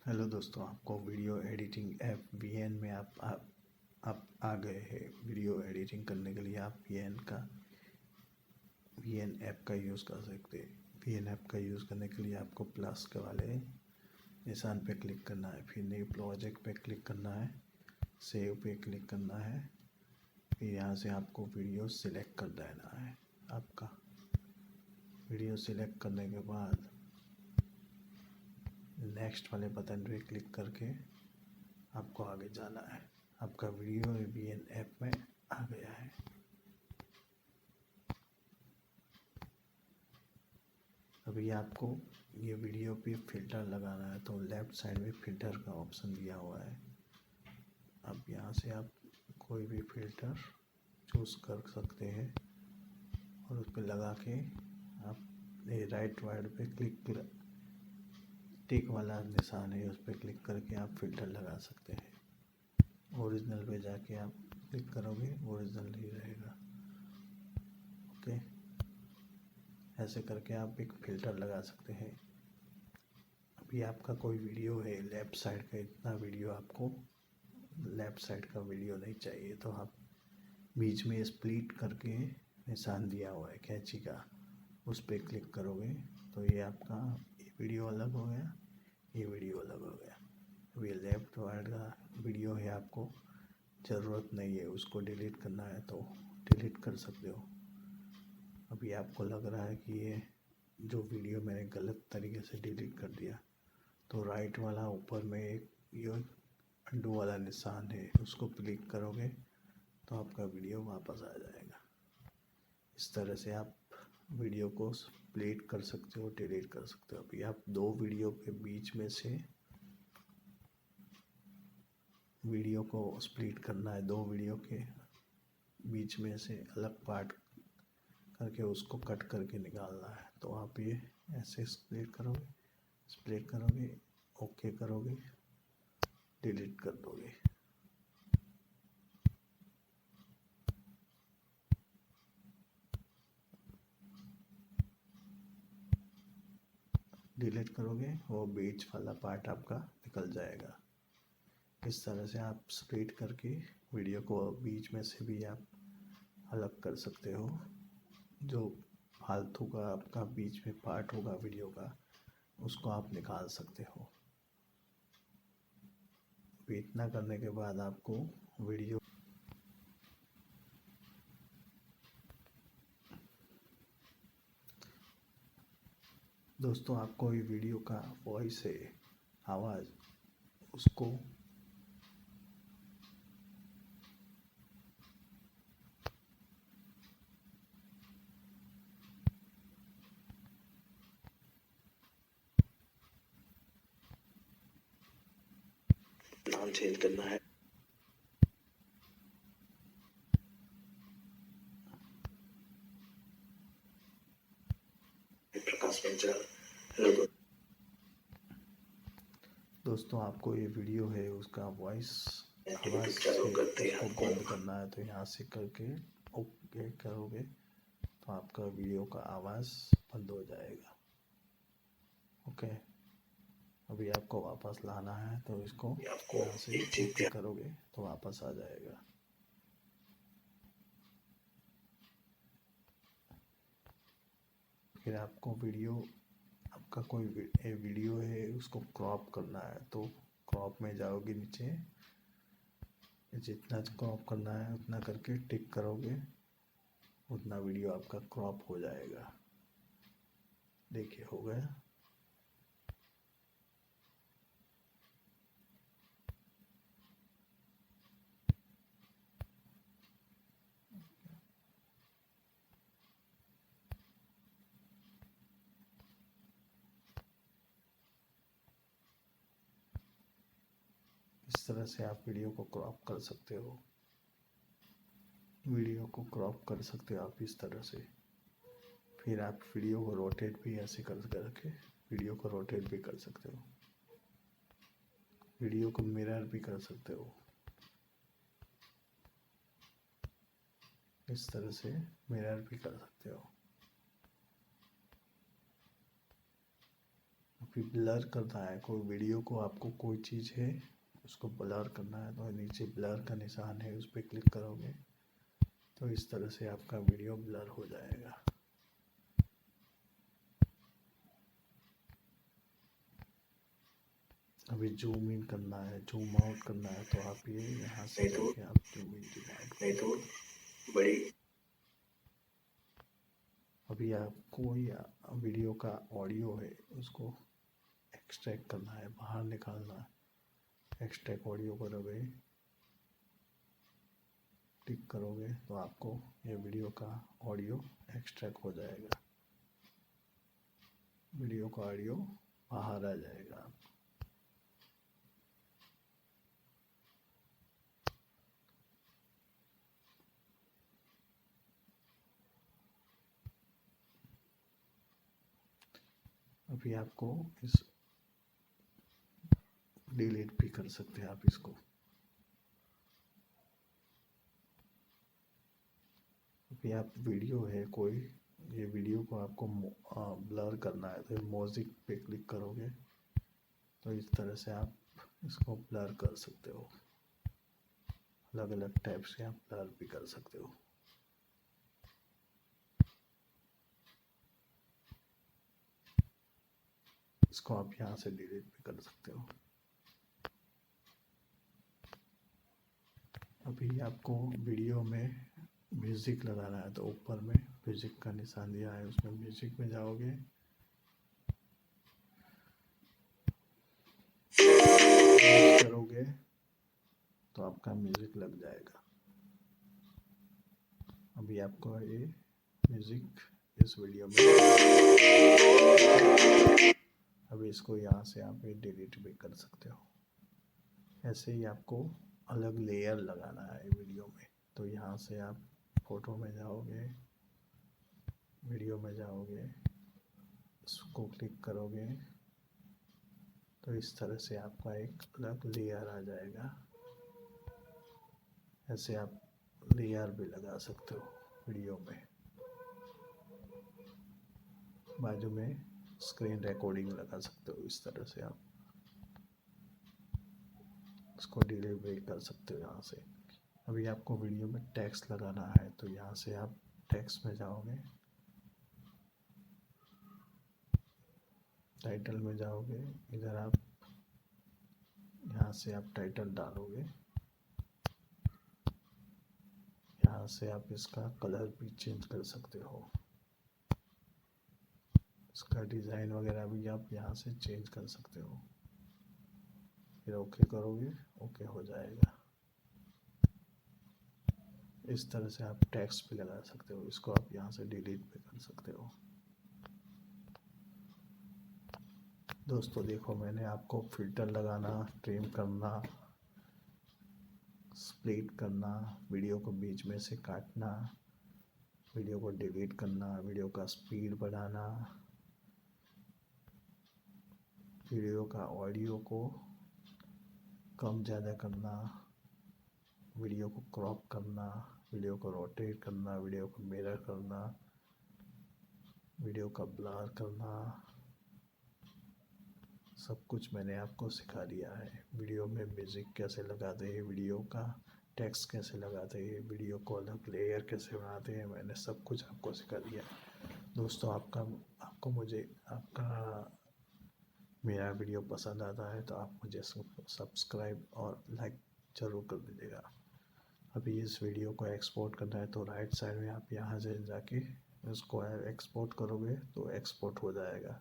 Hello दोस्तों, आपको video editing app VN में आप आ गए हैं। वीडियो एडिटिंग करने के लिए आप वीएन ऐप का यूज़ कर सकते हैं। वीएन ऐप का यूज़ करने के लिए आपको प्लस के वाले निशान पे क्लिक करना है, फिर न्यू प्रोजेक्ट पे क्लिक करना है, सेव पे क्लिक करना है। फिर यहाँ से आपको वीडियो सिलेक्ट कर देना है। आपका वीडियो सिलेक्ट करने के बाद नेक्स्ट वाले बटन पे क्लिक करके आपको आगे जाना है। आपका वीडियो वीएन ऐप में आ गया है। अभी आपको ये वीडियो पे फिल्टर लगाना है, तो लेफ़्ट साइड में फिल्टर का ऑप्शन दिया हुआ है। अब यहाँ से आप कोई भी फिल्टर चूज़ कर सकते हैं और उस पर लगा के आप राइट वर्ड पे टिक वाला निशान है, उस पर क्लिक करके आप फिल्टर लगा सकते हैं। ओरिजिनल पे जाके आप क्लिक करोगे, ओरिजिनल ही रहेगा। ओके, ऐसे करके आप एक फ़िल्टर लगा सकते हैं। अभी आपका कोई वीडियो है लेफ़्ट साइड का, इतना वीडियो आपको लेफ़्ट साइड का वीडियो नहीं चाहिए, तो आप बीच में स्प्लिट करके निशान दिया हुआ है कैंची का, उस पर क्लिक करोगे तो ये आपका ये वीडियो अलग हो गया, ये वीडियो अलग हो गया। अब ये लेफ़्ट वाइड का वीडियो है, आपको ज़रूरत नहीं है, उसको डिलीट करना है तो डिलीट कर सकते हो। अभी आपको लग रहा है कि ये जो वीडियो मैंने गलत तरीके से डिलीट कर दिया, तो राइट वाला ऊपर में एक ये अंडू वाला निशान है, उसको क्लिक करोगे तो आपका वीडियो वापस आ जाएगा। इस तरह से आप वीडियो को स्प्लिट कर सकते हो, डिलीट कर सकते हो। अभी आप दो वीडियो के बीच में से वीडियो को स्प्लिट करना है, दो वीडियो के बीच में से अलग पार्ट करके उसको कट करके निकालना है। तो आप ये ऐसे स्प्लिट करोगे, ओके करोगे, डिलीट कर दोगे। डिलीट करोगे वो बीच वाला पार्ट आपका निकल जाएगा। इस तरह से आप स्प्लिट करके वीडियो को बीच में से भी आप अलग कर सकते हो। जो फालतू का आपका बीच में पार्ट होगा वीडियो का, उसको आप निकाल सकते हो। इतना करने के बाद आपको वीडियो दोस्तों, आपको ये वीडियो का वॉइस है, आवाज़, उसको नाम चेंज करना है। प्रकाश हेलो दोस्तों, आपको ये वीडियो है उसका वॉइस आवाज़ से उसको बंद करना है, तो यहाँ से करके ओके करोगे तो आपका वीडियो का आवाज़ बंद हो जाएगा। ओके, अभी आपको वापस लाना है तो इसको यहाँ से ओके करोगे तो वापस आ जाएगा। फिर आपको आपका कोई वीडियो है उसको क्रॉप करना है, तो क्रॉप में जाओगे, नीचे जितना क्रॉप करना है उतना करके टिक करोगे, उतना वीडियो आपका क्रॉप हो जाएगा। देखिए, हो गया। इस तरह से आप वीडियो को क्रॉप कर सकते हो। वीडियो को क्रॉप कर सकते हो आप इस तरह से। फिर आप वीडियो को रोटेट भी ऐसे करके वीडियो को रोटेट भी कर सकते हो। वीडियो को मिरर भी कर सकते हो। इस तरह से मिरर भी कर सकते हो। अभी ब्लर करना है कोई वीडियो को, आपको कोई चीज़ है उसको ब्लर करना है तो नीचे ब्लर का निशान है, उस पर क्लिक करोगे तो इस तरह से आपका वीडियो ब्लर हो जाएगा। अभी जूम इन करना है, जूम आउट करना है तो आप ये यहाँ से जाके आप जूम इन जूम आउट नहीं तो बड़ी। अभी आपको या वीडियो का ऑडियो है उसको एक्सट्रैक्ट करना है, बाहर निकालना है। एक्सट्रैक्ट ऑडियो करोगे, क्लिक करोगे तो आपको ये वीडियो का ऑडियो एक्सट्रैक्ट हो जाएगा, वीडियो का ऑडियो बाहर आ जाएगा। अभी आपको इस डिलीट भी कर सकते हैं आप इसको। अभी आप वीडियो है कोई, ये वीडियो को आपको ब्लर करना है तो म्यूजिक पे क्लिक करोगे तो इस तरह से आप इसको ब्लर कर सकते हो। अलग अलग टाइप से आप ब्लर भी कर सकते हो। इसको आप यहाँ से डिलीट भी कर सकते हो। अभी आपको वीडियो में म्यूजिक लगाना है तो ऊपर में म्यूजिक का निशान दिया है, उसमें म्यूजिक में जाओगे, करोगे तो आपका म्यूजिक लग जाएगा। अभी आपको ये म्यूजिक इस वीडियो में, अभी इसको यहाँ से आप डिलीट भी कर सकते हो। ऐसे ही आपको अलग लेयर लगाना है वीडियो में तो यहाँ से आप फोटो में जाओगे, वीडियो में जाओगे, इसको क्लिक करोगे तो इस तरह से आपका एक अलग लेयर आ जाएगा। ऐसे आप लेयर भी लगा सकते हो वीडियो में। बाजू में स्क्रीन रिकॉर्डिंग लगा सकते हो, इस तरह से आप इसको डिलीट भी कर सकते हो यहाँ से। अभी आपको वीडियो में टेक्स्ट लगाना है तो यहाँ से आप टेक्स्ट में जाओगे, टाइटल में जाओगे, इधर आप यहाँ से आप टाइटल डालोगे, यहाँ से आप इसका कलर भी चेंज कर सकते हो, इसका डिज़ाइन वगैरह भी आप यहाँ से चेंज कर सकते हो। फिर ओके करोगे, ओके हो जाएगा। इस तरह से आप टेक्स्ट भी लगा सकते हो, इसको आप यहाँ से डिलीट भी कर सकते हो। दोस्तों देखो, मैंने आपको फिल्टर लगाना, ट्रिम करना, स्प्लिट करना, वीडियो को बीच में से काटना, वीडियो को डिलीट करना, वीडियो का स्पीड बढ़ाना, वीडियो का ऑडियो को कम ज़्यादा करना, वीडियो को क्रॉप करना, वीडियो को रोटेट करना, वीडियो को मिरर करना, वीडियो का ब्लर करना, सब कुछ मैंने आपको सिखा दिया है। वीडियो में म्यूज़िक कैसे लगाते हैं, वीडियो का टेक्स्ट कैसे लगाते हैं, वीडियो को अलग लेयर कैसे बनाते हैं, मैंने सब कुछ आपको सिखा दिया। दोस्तों आपको मेरा वीडियो पसंद आता है तो आप मुझे सब्सक्राइब और लाइक ज़रूर कर दीजिएगा। अभी इस वीडियो को एक्सपोर्ट करना है तो राइट साइड में आप यहाँ से जाके इसको एक्सपोर्ट करोगे तो एक्सपोर्ट हो जाएगा।